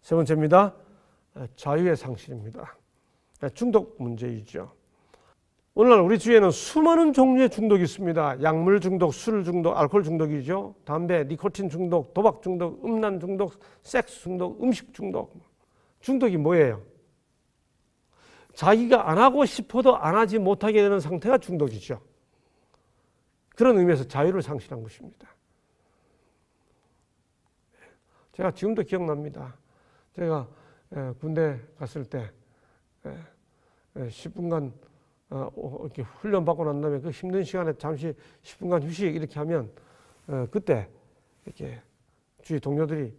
세 번째입니다. 자유의 상실입니다. 중독 문제이죠. 오늘날 우리 주위에는 수많은 종류의 중독이 있습니다. 약물 중독, 술 중독, 알코올 중독이죠. 담배, 니코틴 중독, 도박 중독, 음란 중독, 섹스 중독, 음식 중독. 중독이 뭐예요? 자기가 안 하고 싶어도 안 하지 못하게 되는 상태가 중독이죠. 그런 의미에서 자유를 상실한 것입니다. 제가 지금도 기억납니다. 제가 군대 갔을 때 10분간 이렇게 훈련받고 난 다음에 그 힘든 시간에 잠시 10분간 휴식 이렇게 하면 그때 이렇게 주위 동료들이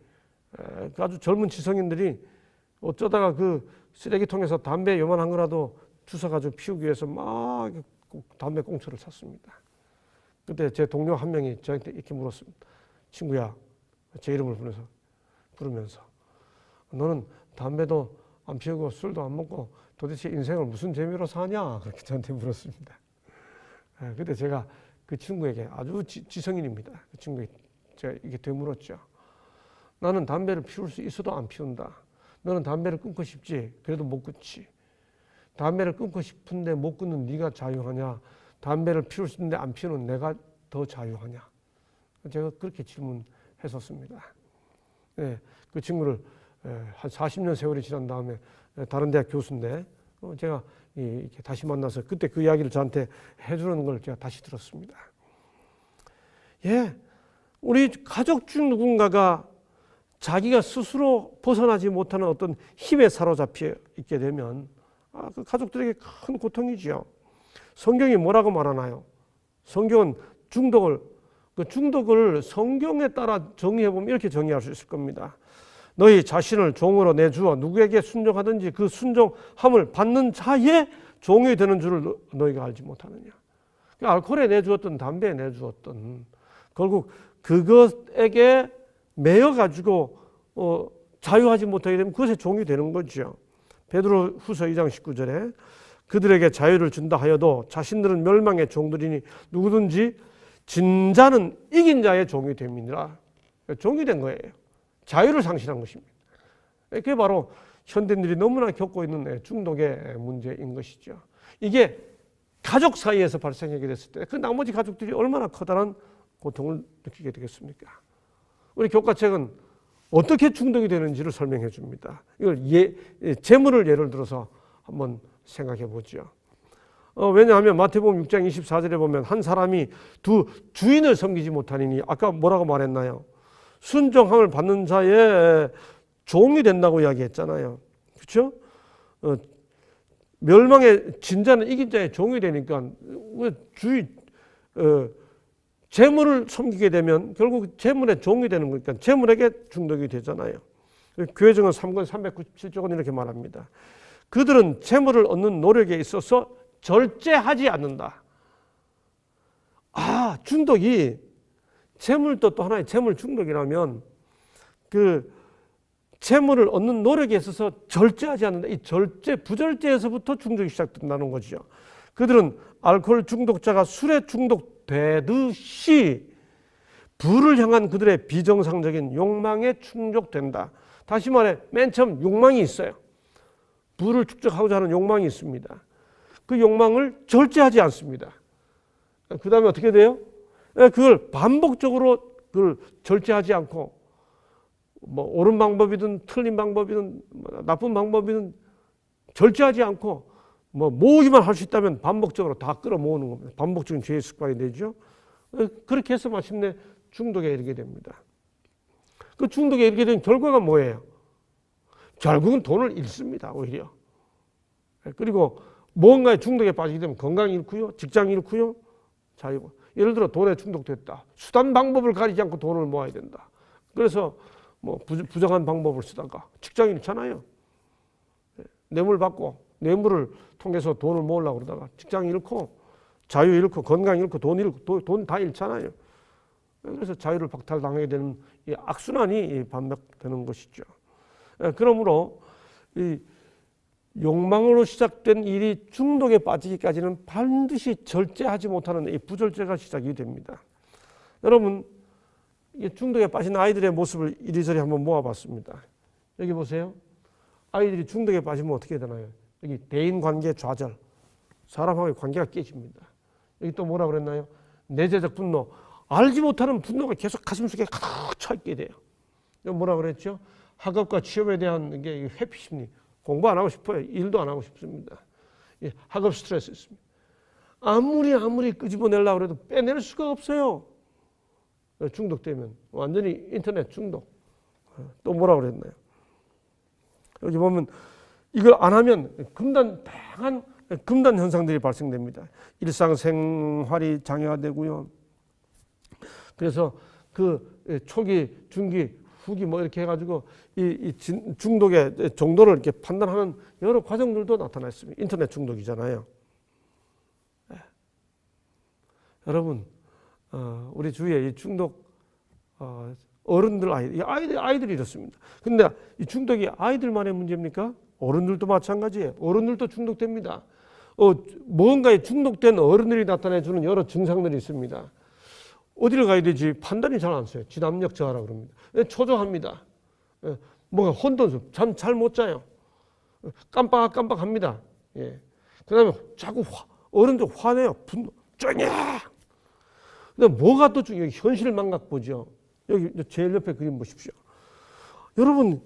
아주 젊은 지성인들이 어쩌다가 그 쓰레기통에서 담배 요만한 거라도 주워가지고 피우기 위해서 막 담배 꽁초를 샀습니다. 그때 제 동료 한 명이 저한테 이렇게 물었습니다. 친구야, 제 이름을 부르면서 너는 담배도 안 피우고 술도 안 먹고 도대체 인생을 무슨 재미로 사냐? 그렇게 저한테 물었습니다. 그때 제가 그 친구에게 아주 지성인입니다. 그 친구에게 제가 이렇게 되물었죠. 나는 담배를 피울 수 있어도 안 피운다. 너는 담배를 끊고 싶지? 그래도 못 끊지. 담배를 끊고 싶은데 못 끊는 네가 자유하냐? 담배를 피울 수 있는데 안 피우는 내가 더 자유하냐? 제가 그렇게 질문했었습니다. 네, 그 친구를 한 40년 세월이 지난 다음에 다른 대학 교수인데 제가 이렇게 다시 만나서 그때 그 이야기를 저한테 해주는 걸 제가 다시 들었습니다. 예, 우리 가족 중 누군가가 자기가 스스로 벗어나지 못하는 어떤 힘에 사로잡혀 있게 되면 그 가족들에게 큰 고통이지요. 성경이 뭐라고 말하나요? 성경은 그 중독을 성경에 따라 정의해 보면 이렇게 정의할 수 있을 겁니다. 너희 자신을 종으로 내주어 누구에게 순종하든지 그 순종함을 받는 자의 종이 되는 줄을 너희가 알지 못하느냐. 알코올에 내주었던 담배에 내주었던 결국 그것에게 매여가지고 자유하지 못하게 되면 그것의 종이 되는 거죠. 베드로 후서 2장 19절에 그들에게 자유를 준다 하여도 자신들은 멸망의 종들이니 누구든지 진 자는 이긴 자의 종이 됩니다. 종이 된 거예요. 자유를 상실한 것입니다. 그게 바로 현대인들이 너무나 겪고 있는 중독의 문제인 것이죠. 이게 가족 사이에서 발생하게 됐을 때 그 나머지 가족들이 얼마나 커다란 고통을 느끼게 되겠습니까? 우리 교과책은 어떻게 중독이 되는지를 설명해 줍니다. 이걸 재물을 예를 들어서 한번 생각해 보죠. 왜냐하면 마태복음 6장 24절에 보면 한 사람이 두 주인을 섬기지 못하니 아까 뭐라고 말했나요? 순종함을 받는 자의 종이 된다고 이야기했잖아요. 그렇죠? 멸망의 진자는 이긴 자의 종이 되니까 재물을 섬기게 되면 결국 재물의 종이 되는 거니까 재물에게 중독이 되잖아요. 교회증은 3권 397쪽은 이렇게 말합니다. 그들은 재물을 얻는 노력에 있어서 절제하지 않는다. 중독이 재물도 또 하나의 재물 중독이라면 그 재물을 얻는 노력에 있어서 절제하지 않는다. 이 부절제에서부터 중독이 시작된다는 거죠. 그들은 알코올 중독자가 술에 중독되듯이 부를 향한 그들의 비정상적인 욕망에 충족된다. 다시 말해 맨 처음 욕망이 있어요. 부를 축적하고자 하는 욕망이 있습니다. 그 욕망을 절제하지 않습니다. 그 다음에 어떻게 돼요? 그걸 반복적으로 그걸 절제하지 않고 뭐 옳은 방법이든 틀린 방법이든 나쁜 방법이든 절제하지 않고 뭐 모으기만 할 수 있다면 반복적으로 다 끌어모으는 겁니다. 반복적인 죄의 습관이 되죠. 그렇게 해서 마침내 중독에 이르게 됩니다. 그 중독에 이르게 된 결과가 뭐예요? 결국은 돈을 잃습니다. 오히려. 그리고 무언가에 중독에 빠지게 되면 건강 잃고요, 직장 잃고요, 자유. 예를 들어 돈에 중독됐다. 수단 방법을 가리지 않고 돈을 모아야 된다. 그래서 뭐 부정한 방법을 쓰다가 직장 잃잖아요. 뇌물 받고 뇌물을 통해서 돈을 모으려고 그러다가 직장 잃고 자유 잃고 건강 잃고 돈 잃고 돈 다 잃잖아요. 그래서 자유를 박탈당하게 되는 이 악순환이 반복되는 것이죠. 그러므로 이 욕망으로 시작된 일이 중독에 빠지기까지는 반드시 절제하지 못하는 이 부절제가 시작이 됩니다. 여러분, 이 중독에 빠진 아이들의 모습을 이리저리 한번 모아봤습니다. 여기 보세요. 아이들이 중독에 빠지면 어떻게 되나요? 여기 대인관계 좌절, 사람하고의 관계가 깨집니다. 여기 또 뭐라 그랬나요? 내재적 분노, 알지 못하는 분노가 계속 가슴속에 가득 차 있게 돼요. 여기 뭐라 그랬죠? 학업과 취업에 대한 게 회피 심리, 공부 안 하고 싶어요. 일도 안 하고 싶습니다. 학업 스트레스 있습니다. 아무리 끄집어내려고 해도 빼낼 수가 없어요. 중독되면 완전히 인터넷 중독. 또 뭐라 그랬나요? 여기 보면 이걸 안 하면 다양한 금단 현상들이 발생됩니다. 일상생활이 장애가 되고요. 그래서 그 초기, 중기, 후기 뭐 이렇게 해가지고 이 중독의 정도를 이렇게 판단하는 여러 과정들도 나타났습니다. 인터넷 중독이잖아요. 네. 여러분, 우리 주위에 이 중독 어른들 아이들이 이렇습니다. 근데 이 중독이 아이들만의 문제입니까? 어른들도 마찬가지예요. 어른들도 중독됩니다. 뭔가에 중독된 어른들이 나타내주는 여러 증상들이 있습니다. 어디를 가야 되지? 판단이 잘 안 서요. 지압력 저하라고 그럽니다. 초조합니다. 뭔가 혼돈스러워. 잠 잘 못 자요. 깜빡합니다. 예. 그 다음에 자꾸 어른들 화내요. 분노. 쩌냐! 근데 뭐가 또 중요해요? 현실 망각 보죠. 여기 제일 옆에 그림 보십시오. 여러분,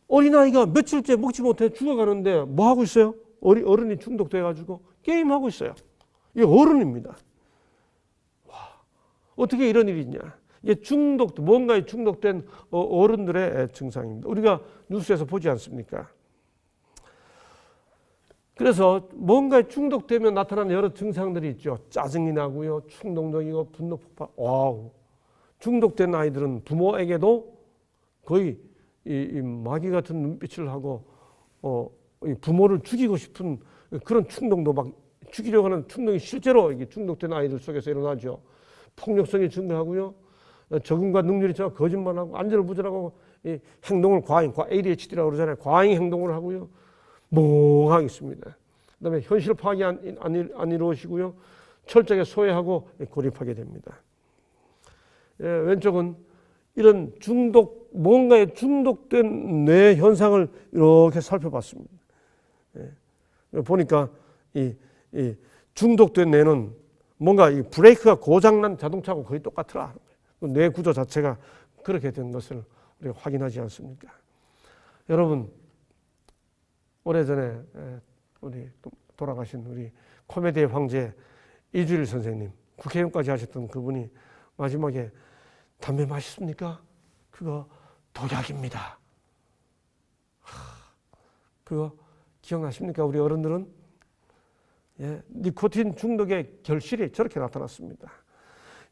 어린아이가 며칠째 먹지 못해 죽어가는데 뭐 하고 있어요? 어른이 중독돼가지고 게임하고 있어요. 이게 어른입니다. 와, 어떻게 이런 일이 있냐. 이게 뭔가에 중독된 어른들의 증상입니다. 우리가 뉴스에서 보지 않습니까? 그래서 뭔가에 중독되면 나타나는 여러 증상들이 있죠. 짜증이 나고요. 충동적이고 분노 폭발. 와우. 중독된 아이들은 부모에게도 거의 이 마귀 같은 눈빛을 하고 부모를 죽이고 싶은 그런 충동도 막 죽이려고 하는 충동이 실제로 이게 중독된 아이들 속에서 일어나죠. 폭력성이 증가하고요. 적응과 능률이 저 거짓말하고 안절부절하고 이 행동을 ADHD라고 그러잖아요. 과잉 행동을 하고요. 멍하게 있습니다. 그다음에 현실 파악이 안 이루어지고요. 철저하게 소외하고 고립하게 됩니다. 왼쪽은 이런 뭔가에 중독된 뇌 현상을 이렇게 살펴봤습니다. 보니까 이 중독된 뇌는 뭔가 이 브레이크가 고장난 자동차하고 거의 똑같더라. 뇌 구조 자체가 그렇게 된 것을 우리가 확인하지 않습니까? 여러분, 오래전에 우리 돌아가신 우리 코미디의 황제 이주일 선생님, 국회의원까지 하셨던 그분이 마지막에 담배 맛있습니까? 그거 독약입니다. 그거 기억나십니까? 우리 어른들은 니코틴 중독의 결실이 저렇게 나타났습니다.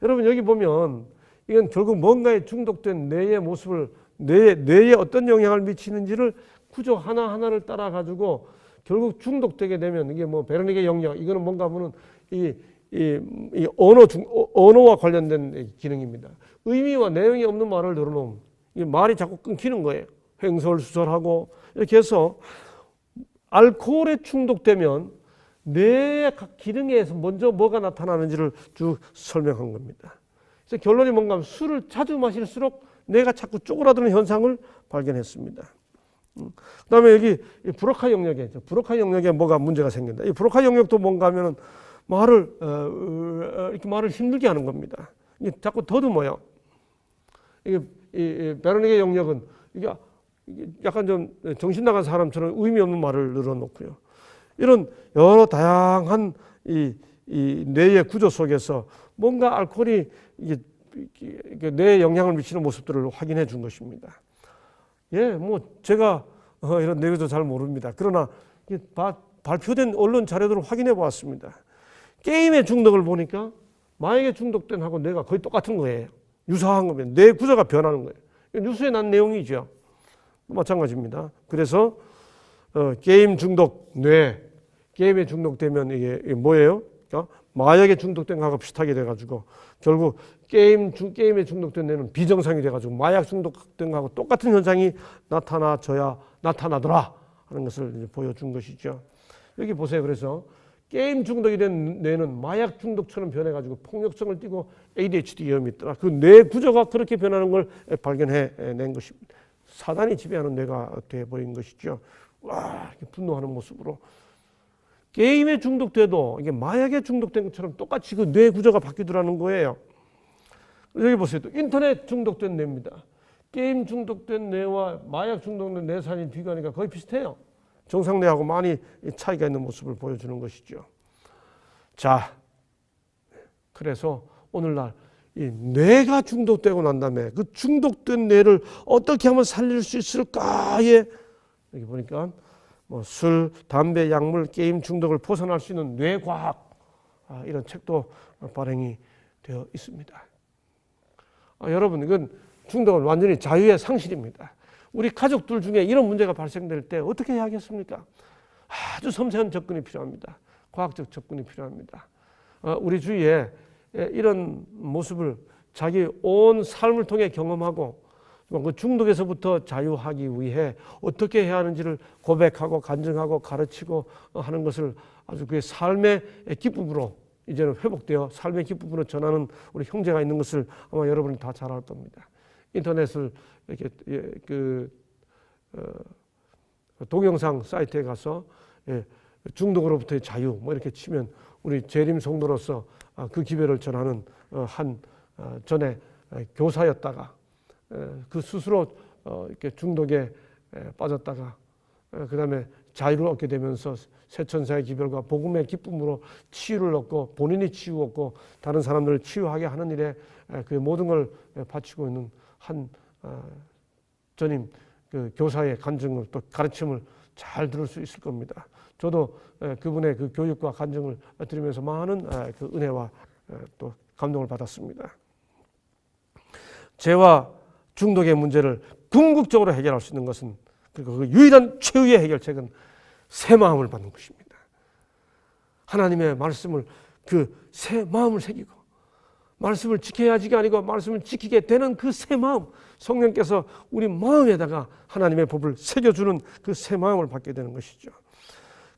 여러분, 여기 보면 이건 결국 뭔가에 중독된 뇌의 모습을 뇌에 어떤 영향을 미치는지를 구조 하나하나를 따라 가지고 결국 중독되게 되면 이게 뭐 베르니게 영역, 이거는 뭔가 하면은 이 언어와 관련된 기능입니다. 의미와 내용이 없는 말을 늘어놓으면 이 말이 자꾸 끊기는 거예요. 횡설수설하고 이렇게 해서 알코올에 중독되면 뇌의 각 기능에서 먼저 뭐가 나타나는지를 쭉 설명한 겁니다. 그래서 결론이 뭔가 하면 술을 자주 마실수록 뇌가 자꾸 쪼그라드는 현상을 발견했습니다. 그 다음에 여기 브로카 영역에 뭐가 문제가 생긴다. 이 브로카 영역도 뭔가 하면은 이렇게 말을 힘들게 하는 겁니다. 이게 자꾸 더듬어요. 이 베르니게 영역은 이게 약간 좀 정신 나간 사람처럼 의미 없는 말을 늘어놓고요. 이런 여러 다양한 이 뇌의 구조 속에서 뭔가 알코올이 뇌에 영향을 미치는 모습들을 확인해 준 것입니다. 뭐 제가 이런 내용도 잘 모릅니다. 그러나 발표된 언론 자료들을 확인해 보았습니다. 게임의 중독을 보니까 마약에 중독된 하고 뇌가 거의 똑같은 거예요. 유사한 겁니다. 뇌 구조가 변하는 거예요. 뉴스에 난 내용이죠. 마찬가지입니다. 그래서 게임 중독 게임에 중독되면 이게 뭐예요? 마약에 중독된 거하고 비슷하게 돼가지고 결국 게임에 중독된 뇌는 비정상이 돼가지고 마약 중독된 거하고 똑같은 현상이 나타나더라 하는 것을 이제 보여준 것이죠. 여기 보세요. 그래서 게임 중독이 된 뇌는 마약 중독처럼 변해가지고 폭력성을 띠고 ADHD 위험이 있더라. 그 뇌 구조가 그렇게 변하는 걸 발견해낸 것입니다. 사단이 지배하는 뇌가 되어버린 것이죠. 와, 이렇게 분노하는 모습으로. 게임에 중독돼도 이게 마약에 중독된 것처럼 똑같이 그 뇌 구조가 바뀌더라는 거예요. 여기 보세요. 또 인터넷 중독된 뇌입니다. 게임 중독된 뇌와 마약 중독된 뇌 사이를 비교하니까 거의 비슷해요. 정상 뇌하고 많이 차이가 있는 모습을 보여주는 것이죠. 자, 그래서 오늘날 이 뇌가 중독되고 난 다음에 그 중독된 뇌를 어떻게 하면 살릴 수 있을까에 여기 보니까 뭐 술, 담배, 약물, 게임 중독을 벗어날 수 있는 뇌과학 이런 책도 발행이 되어 있습니다. 여러분, 이건 중독은 완전히 자유의 상실입니다. 우리 가족들 중에 이런 문제가 발생될 때 어떻게 해야 하겠습니까? 아주 섬세한 접근이 필요합니다. 과학적 접근이 필요합니다. 우리 주위에 이런 모습을 자기 온 삶을 통해 경험하고 그 중독에서부터 자유하기 위해 어떻게 해야 하는지를 고백하고 간증하고 가르치고 하는 것을 아주 그의 삶의 기쁨으로 이제는 회복되어 삶의 기쁨으로 전하는 우리 형제가 있는 것을 아마 여러분이 다 잘 알 겁니다. 인터넷을 이렇게 동영상 사이트에 가서 중독으로부터의 자유 뭐 이렇게 치면 우리 재림 성도로서 그 기별을 전하는 한 전에 교사였다가 그 스스로 이렇게 중독에 빠졌다가 그 다음에 자유를 얻게 되면서 새천사의 기별과 복음의 기쁨으로 치유를 얻고 본인이 치유 얻고 다른 사람들을 치유하게 하는 일에 그 모든 걸 바치고 있는 한 전임 그 교사의 간증을 또 가르침을 잘 들을 수 있을 겁니다. 저도 그분의 그 교육과 간증을 들으면서 많은 그 은혜와 또 감동을 받았습니다. 죄와 중독의 문제를 궁극적으로 해결할 수 있는 것은 그리고 그 유일한 최후의 해결책은 새 마음을 받는 것입니다. 하나님의 말씀을 그 새 마음을 새기고 말씀을 지켜야지가 아니고 말씀을 지키게 되는 그 새 마음, 성령께서 우리 마음에다가 하나님의 법을 새겨주는 그 새 마음을 받게 되는 것이죠.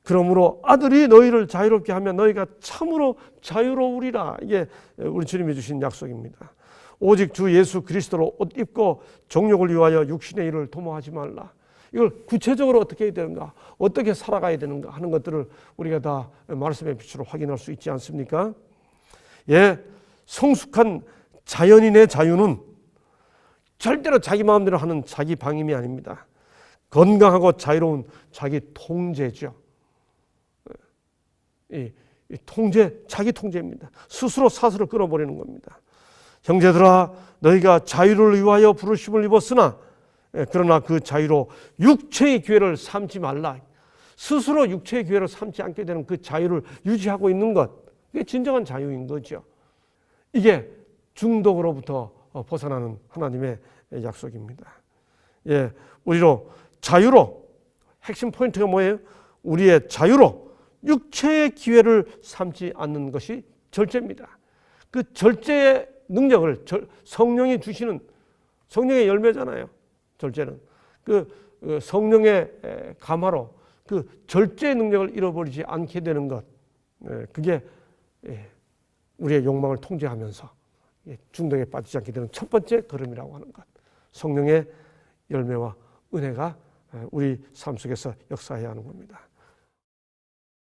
그러므로 아들이 너희를 자유롭게 하면 너희가 참으로 자유로우리라. 이게 우리 주님이 주신 약속입니다. 오직 주 예수 그리스도로 옷 입고 정욕을 위하여 육신의 일을 도모하지 말라. 이걸 구체적으로 어떻게 해야 되는가, 어떻게 살아가야 되는가 하는 것들을 우리가 다 말씀의 빛으로 확인할 수 있지 않습니까? 성숙한 자연인의 자유는 절대로 자기 마음대로 하는 자기 방임이 아닙니다. 건강하고 자유로운 자기 통제죠. 이 통제, 자기 통제입니다. 스스로 사슬을 끊어버리는 겁니다. 형제들아, 너희가 자유를 위하여 부르심을 입었으나 그러나 그 자유로 육체의 기회를 삼지 말라. 스스로 육체의 기회를 삼지 않게 되는 그 자유를 유지하고 있는 것, 그게 진정한 자유인 거죠. 이게 중독으로부터 벗어나는 하나님의 약속입니다. 우리로 자유로, 핵심 포인트가 뭐예요? 우리의 자유로 육체의 기회를 삼지 않는 것이 절제입니다. 그 절제의 능력을 성령이 주시는, 성령의 열매잖아요. 절제는 그 성령의 감화로 그 절제의 능력을 잃어버리지 않게 되는 것, 그게 우리의 욕망을 통제하면서 중독에 빠지지 않게 되는 첫 번째 걸음이라고 하는 것. 성령의 열매와 은혜가 우리 삶 속에서 역사해야 하는 겁니다.